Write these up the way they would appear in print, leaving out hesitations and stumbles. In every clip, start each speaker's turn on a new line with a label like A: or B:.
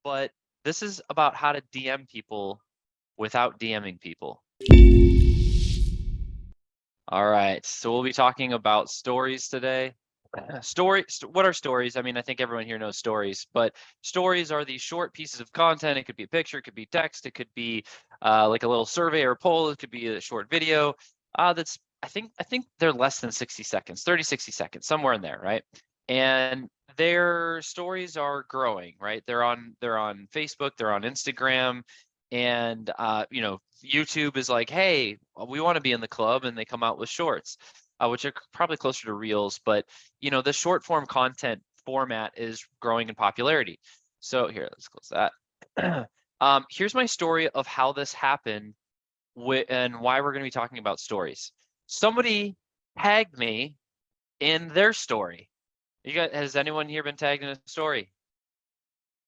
A: but this is about how to DM people without DMing people. All right, so we'll be talking about stories today. What are stories? I mean, I think everyone here knows stories, but stories are these short pieces of content. It could be a picture, it could be text, it could be like a little survey or a poll, it could be a short video. That's I think they're less than 60 seconds, 30, 60 seconds, somewhere in there, right? And their stories are growing, right? They're on Facebook, they're on Instagram, and YouTube is like, hey, we want to be in the club, and they come out with shorts, which are probably closer to reels, but the short form content format is growing in popularity. So here, let's close that. Here's my story of how this happened and why we're going to be talking about stories. Somebody tagged me in their story. Has anyone here been tagged in a story?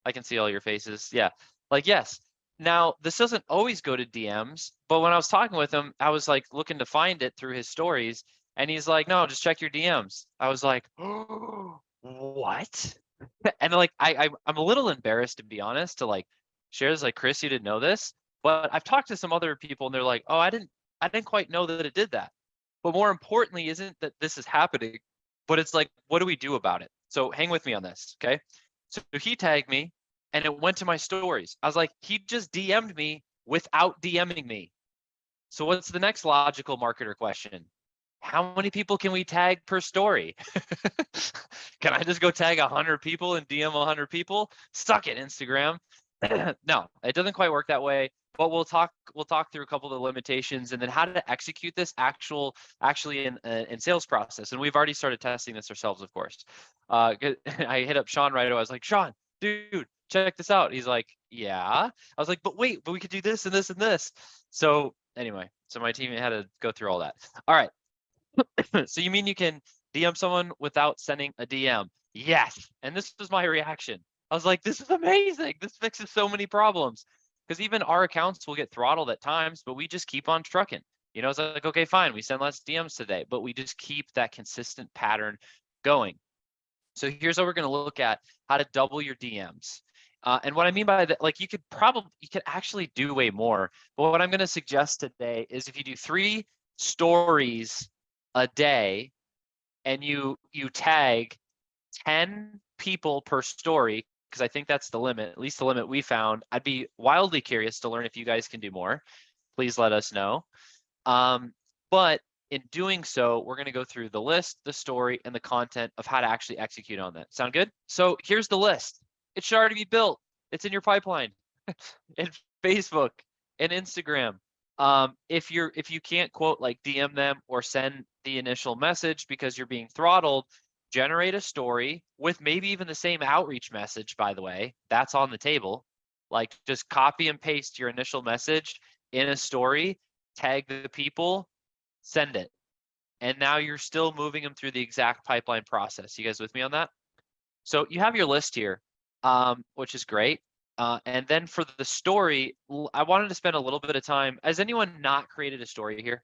A: I can see all your faces. Yeah, like yes. Now, this doesn't always go to DMs, but when I was talking with him, I was like looking to find it through his stories, and he's like, no, just check your DMs. I was like, oh, what? And like, I'm a little embarrassed, to be honest, to like share this, like, Chris, you didn't know this, but I've talked to some other people and they're like, oh, I didn't quite know that it did that. But more importantly, isn't that this is happening, but it's like, what do we do about it? So hang with me on this, okay? So he tagged me and it went to my stories. I was like, he just DM'd me without DMing me. So what's the next logical marketer question? How many people can we tag per story? Can I just go tag 100 people and DM 100 people? Suck it, Instagram. No, it doesn't quite work that way. But we'll talk through a couple of the limitations and then how to execute this actually in sales process. And we've already started testing this ourselves, of course. I hit up Sean right away. I was like, Sean, dude, check this out. He's like, yeah. I was like, but wait, but we could do this and this and this. So anyway, so my team had to go through all that. All right. So you mean you can DM someone without sending a DM? Yes. And this was my reaction. I was like, this is amazing. This fixes so many problems. Because even our accounts will get throttled at times, but we just keep on trucking. It's like, okay, fine, we send less DMs today, but we just keep that consistent pattern going. So here's how we're going to look at how to double your DMs. And what I mean by that, like you could actually do way more. But what I'm going to suggest today is if you do 3 stories a day and you tag 10 people per story, because I think that's the limit, at least the limit we found. I'd be wildly curious to learn if you guys can do more. Please let us know. But in doing so, we're going to go through the list, the story, and the content of how to actually execute on that. Sound good? So here's the list. It should already be built. It's in your pipeline in Facebook and Instagram. If you can't quote like DM them or send the initial message because you're being throttled, generate a story with maybe even the same outreach message, by the way, that's on the table. Like just copy and paste your initial message in a story, tag the people, send it. And now you're still moving them through the exact pipeline process. You guys with me on that? So you have your list here, which is great. And then for the story, I wanted to spend a little bit of time. Has anyone not created a story here?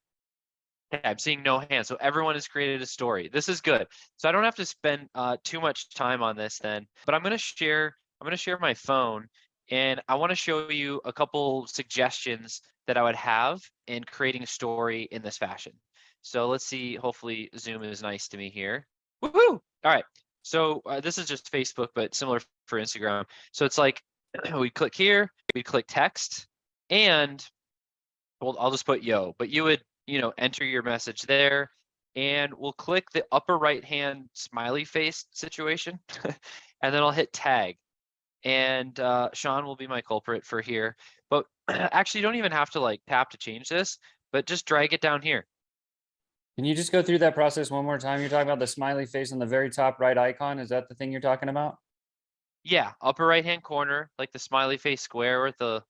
A: Okay, I'm seeing no hands. So everyone has created a story. This is good. So I don't have to spend too much time on this then, but I'm going to share my phone and I want to show you a couple suggestions that I would have in creating a story in this fashion. So let's see, hopefully Zoom is nice to me here. Woohoo! All right. So this is just Facebook, but similar for Instagram. So it's like we click here, we click text, and well, I'll just put yo, but you would, enter your message there, and we'll click the upper right hand smiley face situation, and then I'll hit tag. And Sean will be my culprit for here. But actually, you don't even have to like tap to change this, but just drag it down here.
B: Can you just go through that process one more time? You're talking about the smiley face on the very top right icon. Is that the thing you're talking about?
A: Yeah, upper right hand corner, like the smiley face square with the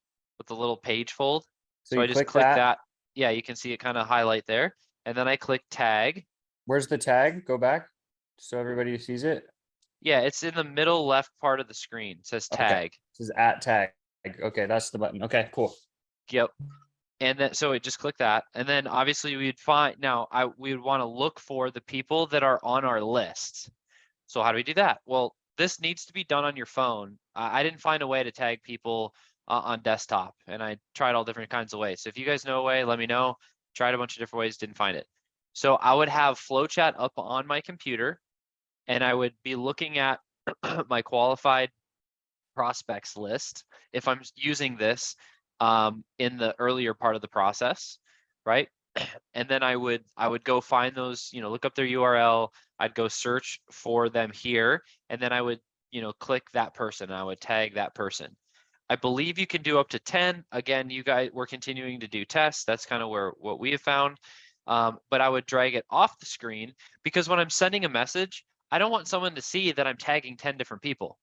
A: little page fold.
B: So
A: So
B: you
A: I just
B: click
A: click
B: that.
A: that. Yeah, you can see it kind of highlight there. And then I click tag.
B: Where's the tag? Go back so everybody sees it.
A: Yeah, it's in the middle left part of the screen. It says
B: Okay.
A: tag.
B: This is at tag. Okay, that's the button. Okay, cool.
A: Yep. And then so it just click that. And then obviously we'd find now we would want to look for the people that are on our list. So how do we do that? Well, this needs to be done on your phone. I didn't find a way to tag people on desktop, and I tried all different kinds of ways. So if you guys know a way, let me know. Tried a bunch of different ways, didn't find it. So I would have FlowChat up on my computer, and I would be looking at my qualified prospects list if I'm using this in the earlier part of the process, right? And then I would go find those, look up their URL. I'd go search for them here, and then I would, click that person. And I would tag that person. I believe you can do up to 10. Again, you guys, we're continuing to do tests. That's kind of what we have found. But I would drag it off the screen because when I'm sending a message, I don't want someone to see that I'm tagging 10 different people,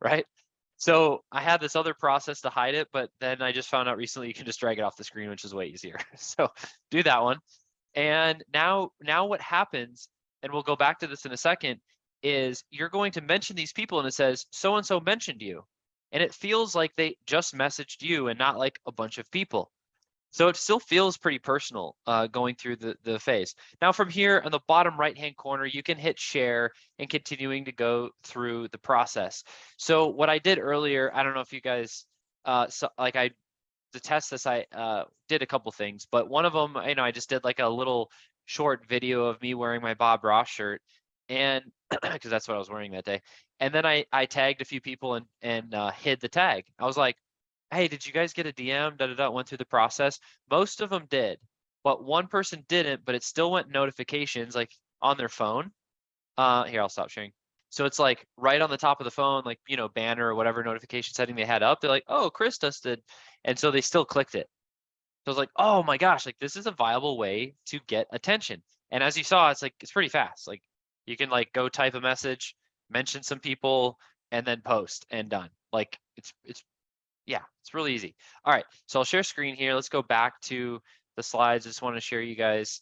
A: right? So I had this other process to hide it, but then I just found out recently you can just drag it off the screen, which is way easier. So do that one. And now what happens, and we'll go back to this in a second, is you're going to mention these people and it says, so-and-so mentioned you. And it feels like they just messaged you and not like a bunch of people. So it still feels pretty personal going through the phase. Now from here on the bottom right-hand corner, you can hit share and continuing to go through the process. So what I did earlier, I don't know if you guys, to test this, I did a couple things, but one of them, I just did like a little short video of me wearing my Bob Ross shirt, and because that's what I was wearing that day. And then I tagged a few people and hid the tag. I was like, hey, did you guys get a DM? Went through the process. Most of them did, but one person didn't, but it still went notifications like on their phone. Here, I'll stop sharing. So it's like right on the top of the phone, like, banner or whatever notification setting they had up. They're like, oh, Chris did. And so they still clicked it. So I was like, oh my gosh, like this is a viable way to get attention. And as you saw, it's pretty fast. Like you can like go type a message, mention some people, and then post and done. Like yeah, it's really easy. All right, so I'll share screen here. Let's go back to the slides. Just want to share you guys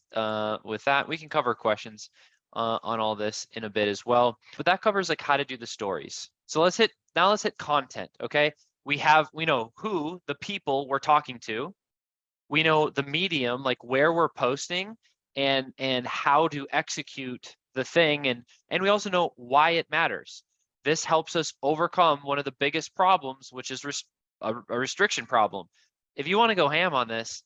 A: with that. We can cover questions on all this in a bit as well, but that covers like how to do the stories. So let's hit content. Okay, we know who the people we're talking to. We know the medium, like where we're posting and how to execute the thing, and we also know why it matters. This helps us overcome one of the biggest problems, which is a restriction problem. If you want to go ham on this,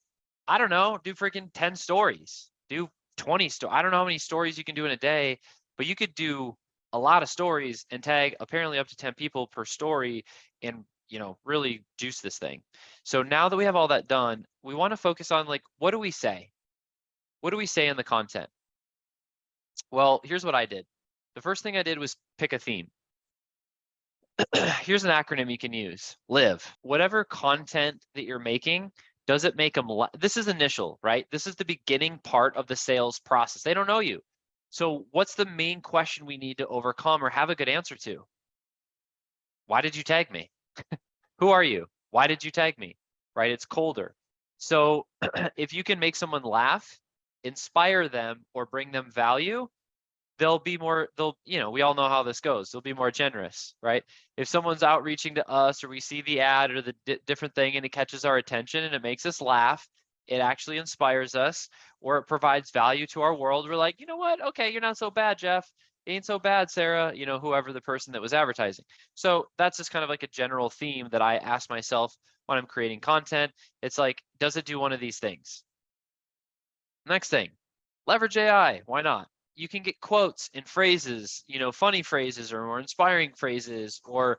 A: I don't know, do freaking 10 stories, do 20 stories. I don't know how many stories you can do in a day, but you could do a lot of stories and tag apparently up to 10 people per story and really juice this thing. So now that we have all that done, we want to focus on like, what do we say? What do we say in the content? Well, here's what I did. The first thing I did was pick a theme. Here's an acronym you can use. LIVE. Whatever content that you're making, does it make them, this is initial, right? This is the beginning part of the sales process. They don't know you. So what's the main question we need to overcome or have a good answer to? Why did you tag me? Who are you? Why did you tag me? Right? It's colder. So if you can make someone laugh, inspire them, or bring them value, they'll be more, we all know how this goes. They'll be more generous, right? If someone's outreaching to us or we see the ad or the different thing and it catches our attention and it makes us laugh, it actually inspires us, or it provides value to our world. We're like, you know what? Okay, you're not so bad, Jeff. Ain't so bad, Sarah, whoever the person that was advertising. So that's just kind of like a general theme that I ask myself when I'm creating content. It's like, does it do one of these things? Next thing, leverage AI. Why not? You can get quotes and phrases, funny phrases or more inspiring phrases, or,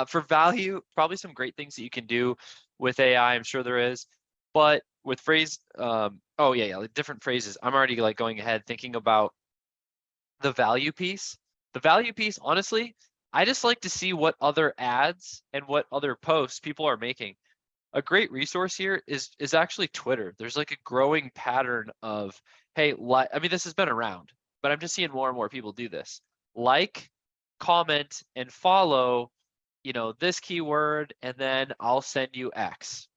A: for value, probably some great things that you can do with AI. I'm sure there is, but with phrase, oh yeah, like different phrases. I'm already like going ahead thinking about the value piece. The value piece, honestly, I just like to see what other ads and what other posts people are making. A great resource here is actually Twitter. There's like a growing pattern of, hey, I mean, this has been around, but I'm just seeing more and more people do this. Like, comment, and follow, this keyword, and then I'll send you X.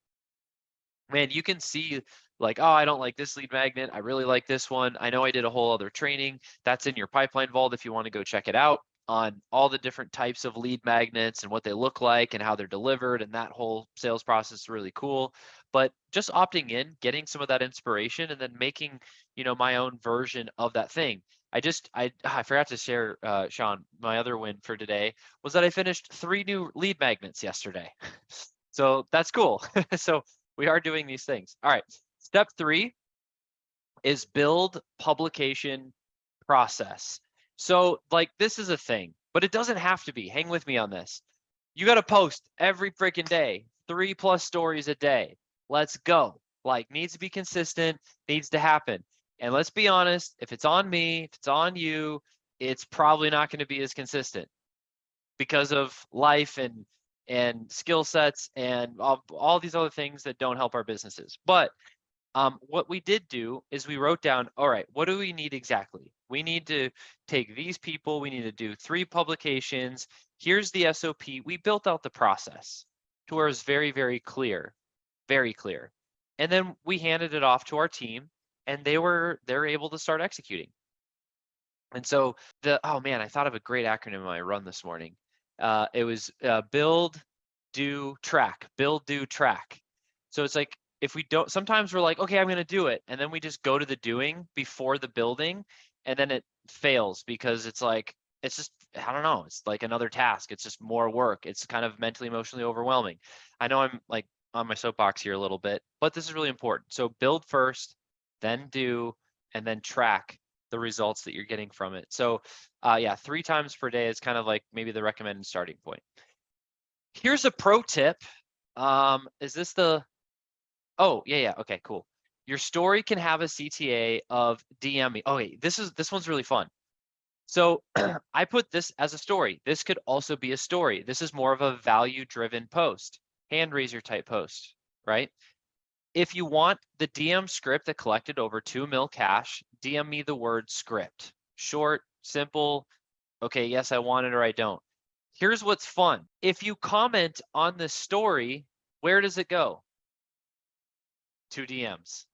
A: Man, you can see like, oh, I don't like this lead magnet. I really like this one. I know I did a whole other training that's in your pipeline vault if you want to go check it out on all the different types of lead magnets and what they look like and how they're delivered. And that whole sales process is really cool. But just opting in, getting some of that inspiration and then making, my own version of that thing. I forgot to share, Sean, my other win for today was that I finished 3 new lead magnets yesterday. So that's cool. So we are doing these things. All right. Step 3 is build publication process. So like this is a thing, but it doesn't have to be. Hang with me on this. You got to post every freaking day, 3+ stories a day. Let's go. Like needs to be consistent, needs to happen. And let's be honest, if it's on me, if it's on you, it's probably not going to be as consistent because of life and skill sets and all these other things that don't help our businesses. But what we did do is we wrote down, all right, what do we need exactly? We need to take these people, we need to do 3 publications. Here's the SOP. We built out the process to where it's very, very clear, very clear. And then we handed it off to our team and they're able to start executing. And so oh man, I thought of a great acronym in my run this morning. It was build, do, track, build, do, track. So it's like, if we don't, sometimes we're like, okay, I'm going to do it. And then we just go to the doing before the building. And then it fails because it's like, it's just, I don't know. It's like another task. It's just more work. It's kind of mentally, emotionally overwhelming. I know I'm like on my soapbox here a little bit, but this is really important. So build first, then do, and then track the results that you're getting from it. So yeah, 3 times per day is kind of like maybe the recommended starting point. Here's a pro tip. Is this the, oh, yeah, okay, cool. Your story can have a CTA of DM me. Oh, wait, this one's really fun. So I put this as a story. This could also be a story. This is more of a value-driven post, hand raiser type post, right? If you want the DM script that collected over 2 mil cash, DM me the word script. Short, simple. Okay, yes, I want it or I don't. Here's what's fun. If you comment on this story, where does it go? To DMs.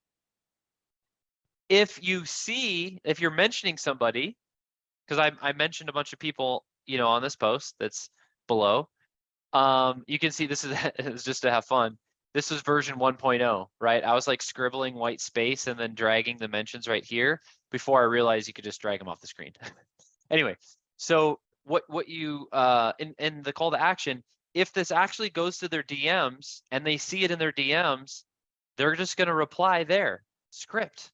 A: If you're mentioning somebody, because I mentioned a bunch of people, on this post that's below, you can see this is just to have fun. This was version 1.0, right? I was like scribbling white space and then dragging the mentions right here before I realized you could just drag them off the screen. Anyway, so what you in the call to action, if this actually goes to their DMs and they see it in their DMs, they're just going to reply there, script.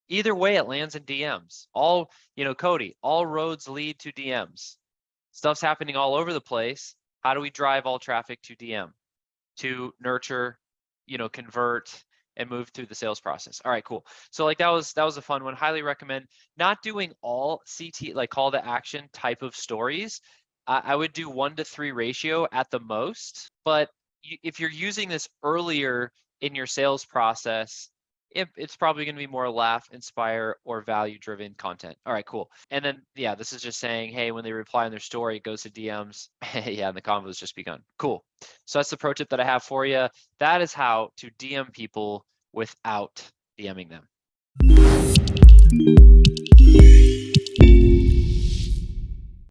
A: Either way, it lands in DMs. Cody, all roads lead to DMs. Stuff's happening all over the place. How do we drive all traffic to DM to nurture, convert and move through the sales process? All right, cool. So like that was a fun one. Highly recommend not doing all CT, like call to action type of stories. I would do 1-to-3 ratio at the most, but if you're using this earlier in your sales process, it's probably going to be more laugh, inspire, or value-driven content. All right, cool. And then, yeah, this is just saying, hey, when they reply on their story, it goes to DMs. Yeah, and the convo has just begun. Cool. So that's the pro tip that I have for you. That is how to DM people without DMing them.